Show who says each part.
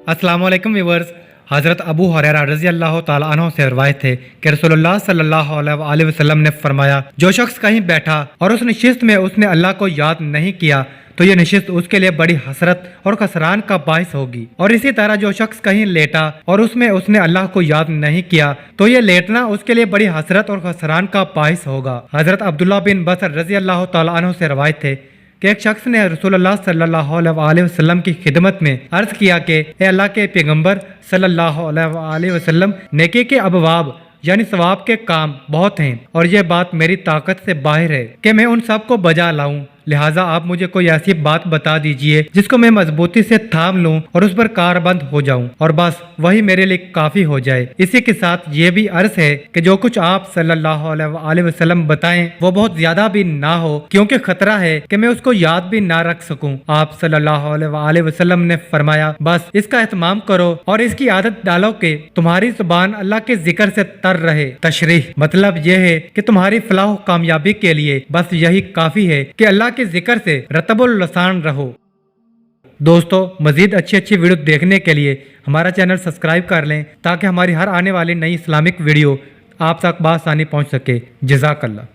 Speaker 1: अस्सलाम वालेकुम व्यूअर्स। हज़रत अबू हुरैरा रज़ी अल्लाह ताला अन्हु से रवायत है कि रसूलुल्लाह सल्लल्लाहु अलैहि वसल्लम ने फरमाया, जो शख्स कहीं बैठा और उस नशिस्त में उसने अल्लाह को याद नहीं किया तो ये नशिस्त उसके लिए बड़ी हसरत और खसरान का बाइस होगी। और इसी तरह जो शख्स कहीं लेटा और उसमें उसने अल्लाह को याद नहीं किया तो ये लेटना उसके लिए बड़ी हसरत और खसरान का बाइस होगा। हज़रत अब्दुल्लाह बिन बसर रज़ी अल्लाह ताला अन्हु से रवायत है कि एक शख्स ने रसूलुल्लाह सल्लल्लाहु अलैहि वसल्लम की खिदमत में अर्ज किया कि ए अल्लाह के पैगंबर सल्लल्लाहु अलैहि वसल्लम, नेकी के अबवाब यानी सवाब के काम बहुत हैं और यह बात मेरी ताकत से बाहर है कि मैं उन सब को बजा लाऊं, लिहाजा आप मुझे कोई ऐसी बात बता दीजिए जिसको मैं मजबूती से थाम लूं और उस पर कारबंद हो जाऊं और बस वही मेरे लिए काफी हो जाए। इसी के साथ ये भी अर्ज है कि जो कुछ आप सल्लल्लाहु अलैहि वसल्लम बताएं वो बहुत ज्यादा भी ना हो, क्योंकि खतरा है कि मैं उसको याद भी ना रख सकूं। आप सल्लल्लाहु अलैहि वसल्लम ने फरमाया, बस इसका एहतमाम करो और इसकी आदत डालो कि तुम्हारी जुबान अल्लाह के जिक्र से तर रहे। तशरीह मतलब यह है कि तुम्हारी फलाह कामयाबी के लिए बस यही काफी है कि अल्लाह के जिक्र से रतबुल लसान रहो। दोस्तों, मजीद अच्छी वीडियो देखने के लिए हमारा चैनल सब्सक्राइब कर लें ताकि हमारी हर आने वाली नई इस्लामिक वीडियो आप तक बआसानी पहुंच सके। जज़ाकल्लाह।